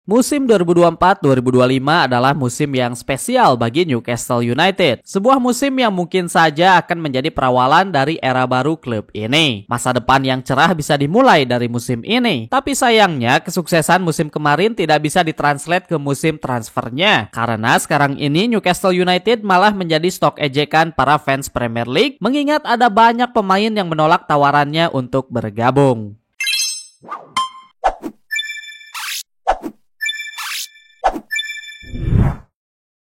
Musim 2024-2025 adalah musim yang spesial bagi Newcastle United. Sebuah musim yang mungkin saja akan menjadi perawalan dari era baru klub ini. Masa depan yang cerah bisa dimulai dari musim ini. Tapi sayangnya kesuksesan musim kemarin tidak bisa ditranslate ke musim transfernya. Karena sekarang ini Newcastle United malah menjadi stok ejekan para fans Premier League, mengingat ada banyak pemain yang menolak tawarannya untuk bergabung.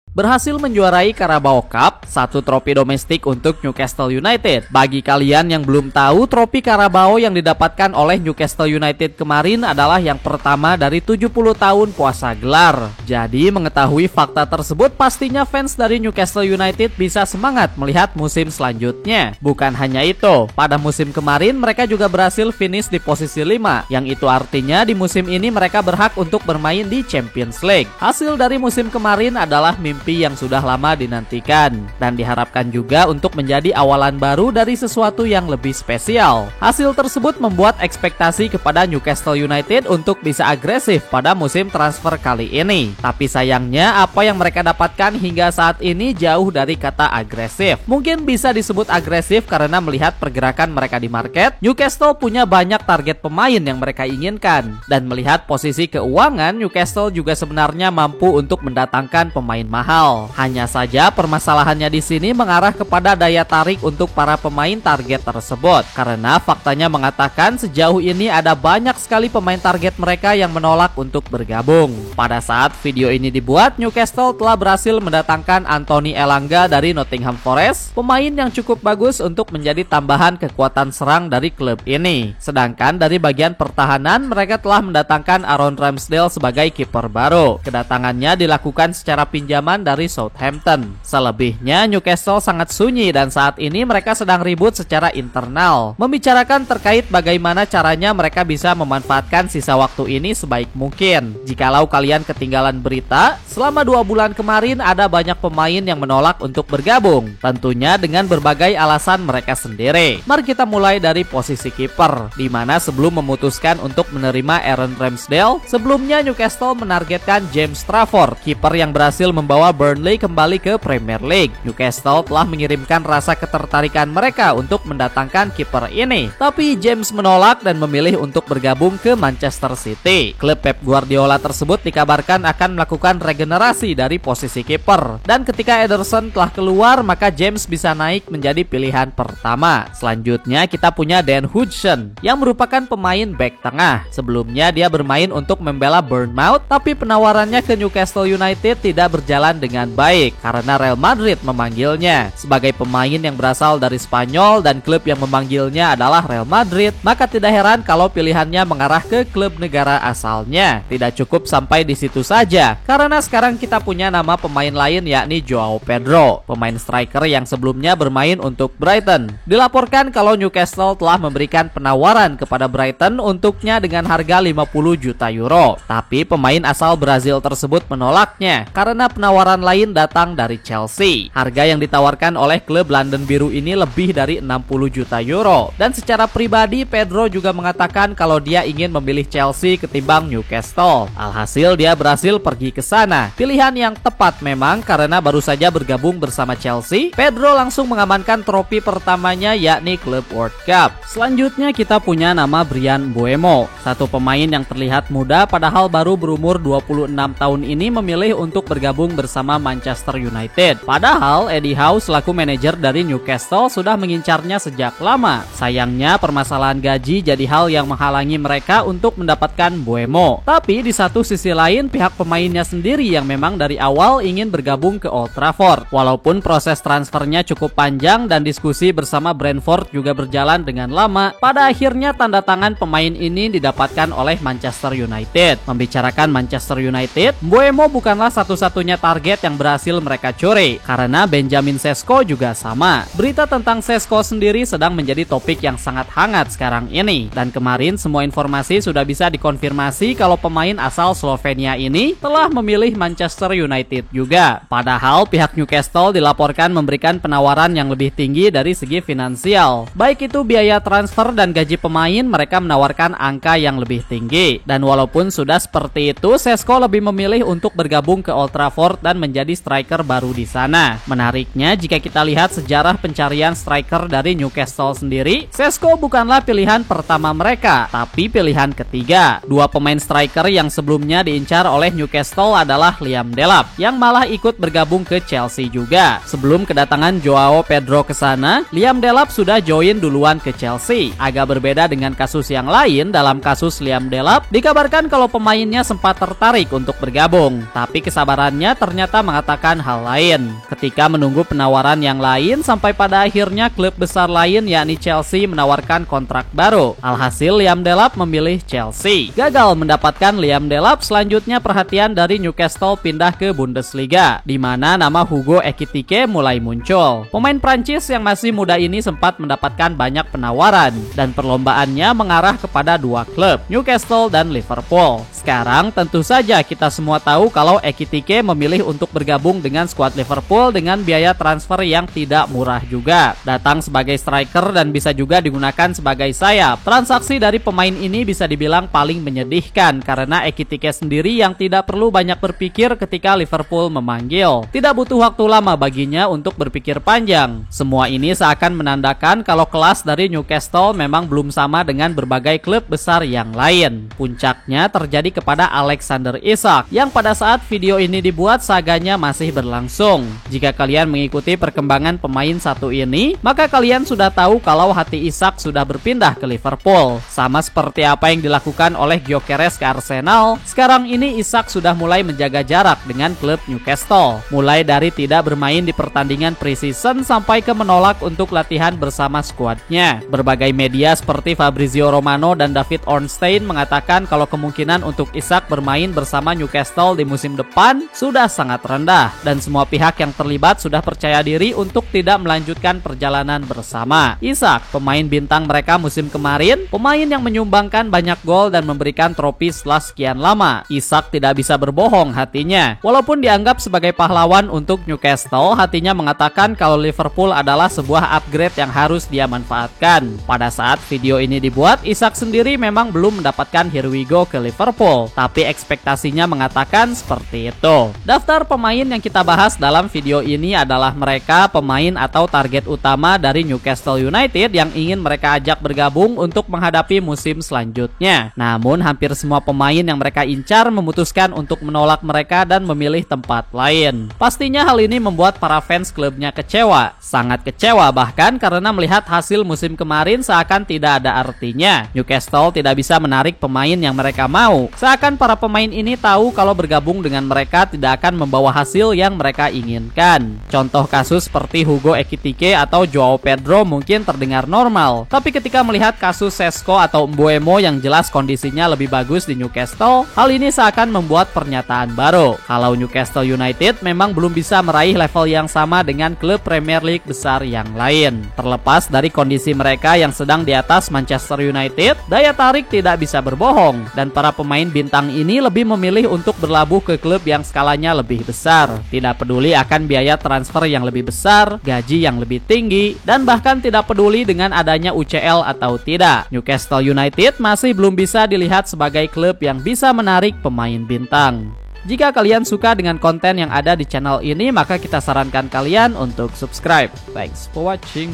Berhasil menjuarai Carabao Cup, satu trofi domestik untuk Newcastle United. Bagi kalian yang belum tahu, trofi Carabao yang didapatkan oleh Newcastle United kemarin adalah yang pertama dari 70 tahun puasa gelar. Jadi mengetahui fakta tersebut, pastinya fans dari Newcastle United bisa semangat melihat musim selanjutnya. Bukan hanya itu, pada musim kemarin mereka juga berhasil finish di posisi 5, yang itu artinya di musim ini mereka berhak untuk bermain di Champions League. Hasil dari musim kemarin adalah mimpi yang sudah lama dinantikan dan diharapkan juga untuk menjadi awalan baru dari sesuatu yang lebih spesial. Hasil tersebut membuat ekspektasi kepada Newcastle United untuk bisa agresif pada musim transfer kali ini. Tapi sayangnya apa yang mereka dapatkan hingga saat ini jauh dari kata agresif. Mungkin bisa disebut agresif karena melihat pergerakan mereka di market, Newcastle punya banyak target pemain yang mereka inginkan, dan melihat posisi keuangan, Newcastle juga sebenarnya mampu untuk mendatangkan pemain mahal. Hanya saja permasalahannya di sini mengarah kepada daya tarik untuk para pemain target tersebut. Karena faktanya mengatakan sejauh ini ada banyak sekali pemain target mereka yang menolak untuk bergabung. Pada saat video ini dibuat, Newcastle telah berhasil mendatangkan Anthony Elanga dari Nottingham Forest, pemain yang cukup bagus untuk menjadi tambahan kekuatan serang dari klub ini. Sedangkan dari bagian pertahanan, mereka telah mendatangkan Aaron Ramsdale sebagai kiper baru. Kedatangannya dilakukan secara pinjaman dari Southampton. Selebihnya Newcastle sangat sunyi dan saat ini mereka sedang ribut secara internal, membicarakan terkait bagaimana caranya mereka bisa memanfaatkan sisa waktu ini sebaik mungkin. Jikalau kalian ketinggalan berita, selama 2 bulan kemarin ada banyak pemain yang menolak untuk bergabung, tentunya dengan berbagai alasan mereka sendiri. Mari kita mulai dari posisi kiper, di mana sebelum memutuskan untuk menerima Aaron Ramsdale, sebelumnya Newcastle menargetkan James Trafford, kiper yang berhasil membawa Burnley kembali ke Premier League. Newcastle telah mengirimkan rasa ketertarikan mereka untuk mendatangkan kiper ini, tapi James menolak dan memilih untuk bergabung ke Manchester City. Klub Pep Guardiola tersebut dikabarkan akan melakukan regenerasi dari posisi kiper, dan ketika Ederson telah keluar, maka James bisa naik menjadi pilihan pertama. Selanjutnya kita punya Dan Hudson yang merupakan pemain back tengah. Sebelumnya dia bermain untuk membela Bournemouth, tapi penawarannya ke Newcastle United tidak berjalan dengan baik karena Real Madrid memanggilnya. Sebagai pemain yang berasal dari Spanyol dan klub yang memanggilnya adalah Real Madrid, maka tidak heran kalau pilihannya mengarah ke klub negara asalnya. Tidak cukup sampai di situ saja, karena sekarang kita punya nama pemain lain, yakni Joao Pedro, pemain striker yang sebelumnya bermain untuk Brighton. Dilaporkan kalau Newcastle telah memberikan penawaran kepada Brighton untuknya dengan harga 50 juta euro, tapi pemain asal Brazil tersebut menolaknya karena penawaran lain datang dari Chelsea. Harga yang ditawarkan oleh klub London Biru ini lebih dari 60 juta euro, dan secara pribadi Pedro juga mengatakan kalau dia ingin memilih Chelsea ketimbang Newcastle. Alhasil dia berhasil pergi ke sana. Pilihan yang tepat memang, karena baru saja bergabung bersama Chelsea, Pedro langsung mengamankan trofi pertamanya, yakni Club World Cup. Selanjutnya kita punya nama Bryan Mbeumo, satu pemain yang terlihat muda padahal baru berumur 26 tahun ini memilih untuk bergabung bersama Manchester United. Padahal Eddie Howe selaku manajer dari Newcastle sudah mengincarnya sejak lama. Sayangnya permasalahan gaji jadi hal yang menghalangi mereka untuk mendapatkan Mbeumo. Tapi di satu sisi lain, pihak pemainnya sendiri yang memang dari awal ingin bergabung ke Old Trafford. Walaupun proses transfernya cukup panjang dan diskusi bersama Brentford juga berjalan dengan lama, pada akhirnya tanda tangan pemain ini didapatkan oleh Manchester United. Membicarakan Manchester United, Mbeumo bukanlah satu-satunya target target yang berhasil mereka curi, karena Benjamin Šeško juga sama. Berita tentang Šeško sendiri sedang menjadi topik yang sangat hangat sekarang ini, dan kemarin semua informasi sudah bisa dikonfirmasi kalau pemain asal Slovenia ini telah memilih Manchester United juga. Padahal pihak Newcastle dilaporkan memberikan penawaran yang lebih tinggi dari segi finansial. Baik itu biaya transfer dan gaji pemain, mereka menawarkan angka yang lebih tinggi. Dan walaupun sudah seperti itu, Šeško lebih memilih untuk bergabung ke Old Trafford dan menjadi striker baru di sana. Menariknya, jika kita lihat sejarah pencarian striker dari Newcastle sendiri, Šeško bukanlah pilihan pertama mereka, tapi pilihan ketiga. Dua pemain striker yang sebelumnya diincar oleh Newcastle adalah Liam Delap, yang malah ikut bergabung ke Chelsea juga. Sebelum kedatangan Joao Pedro ke sana, Liam Delap sudah join duluan ke Chelsea. Agak berbeda dengan kasus yang lain. Dalam kasus Liam Delap, dikabarkan kalau pemainnya sempat tertarik untuk bergabung, tapi kesabarannya ternyata mengatakan hal lain. Ketika menunggu penawaran yang lain, sampai pada akhirnya klub besar lain yakni Chelsea menawarkan kontrak baru. Alhasil Liam Delap memilih Chelsea. Gagal mendapatkan Liam Delap, selanjutnya perhatian dari Newcastle pindah ke Bundesliga, di mana nama Hugo Ekitike mulai muncul. Pemain Prancis yang masih muda ini sempat mendapatkan banyak penawaran, dan perlombaannya mengarah kepada dua klub, Newcastle dan Liverpool. Sekarang tentu saja kita semua tahu kalau Ekitike memilih untuk bergabung dengan skuad Liverpool dengan biaya transfer yang tidak murah juga. Datang sebagai striker dan bisa juga digunakan sebagai sayap. Transaksi dari pemain ini bisa dibilang paling menyedihkan karena Ekitike sendiri yang tidak perlu banyak berpikir ketika Liverpool memanggil. Tidak butuh waktu lama baginya untuk berpikir panjang. Semua ini seakan menandakan kalau kelas dari Newcastle memang belum sama dengan berbagai klub besar yang lain. Puncaknya terjadi kepada Alexander Isak, yang pada saat video ini dibuat saganya masih berlangsung. Jika kalian mengikuti perkembangan pemain satu ini, maka kalian sudah tahu kalau hati Isak sudah berpindah ke Liverpool. Sama seperti apa yang dilakukan oleh Gyökeres ke Arsenal, sekarang ini Isak sudah mulai menjaga jarak dengan klub Newcastle. Mulai dari tidak bermain di pertandingan preseason sampai ke menolak untuk latihan bersama skuadnya. Berbagai media seperti Fabrizio Romano dan David Ornstein mengatakan kalau kemungkinan untuk Isak bermain bersama Newcastle di musim depan sudah sangat rendah, dan semua pihak yang terlibat sudah percaya diri untuk tidak melanjutkan perjalanan bersama. Isak, pemain bintang mereka musim kemarin, pemain yang menyumbangkan banyak gol dan memberikan trofi setelah sekian lama. Isak tidak bisa berbohong hatinya. Walaupun dianggap sebagai pahlawan untuk Newcastle, hatinya mengatakan kalau Liverpool adalah sebuah upgrade yang harus dia manfaatkan. Pada saat video ini dibuat, Isak sendiri memang belum mendapatkan here we go ke Liverpool, tapi ekspektasinya mengatakan seperti itu. Daftar pemain yang kita bahas dalam video ini adalah mereka pemain atau target utama dari Newcastle United yang ingin mereka ajak bergabung untuk menghadapi musim selanjutnya. Namun hampir semua pemain yang mereka incar memutuskan untuk menolak mereka dan memilih tempat lain. Pastinya hal ini membuat para fans klubnya kecewa, sangat kecewa bahkan, karena melihat hasil musim kemarin seakan tidak ada artinya. Newcastle tidak bisa menarik pemain yang mereka mau. Seakan para pemain ini tahu kalau bergabung dengan mereka tidak akan membawa hasil yang mereka inginkan. Contoh kasus seperti Hugo Ekitike atau Joao Pedro mungkin terdengar normal, tapi ketika melihat kasus Šeško atau Mbeumo yang jelas kondisinya lebih bagus di Newcastle, hal ini seakan membuat pernyataan baru kalau Newcastle United memang belum bisa meraih level yang sama dengan klub Premier League besar yang lain. Terlepas dari kondisi mereka yang sedang di atas Manchester United, daya tarik tidak bisa berbohong, dan para pemain bintang ini lebih memilih untuk berlabuh ke klub yang skalanya lebih besar. Tidak peduli akan biaya transfer yang lebih besar, gaji yang lebih tinggi, dan bahkan tidak peduli dengan adanya UCL atau tidak. Newcastle United masih belum bisa dilihat sebagai klub yang bisa menarik pemain bintang. Jika kalian suka dengan konten yang ada di channel ini, maka kita sarankan kalian untuk subscribe. Thanks for watching.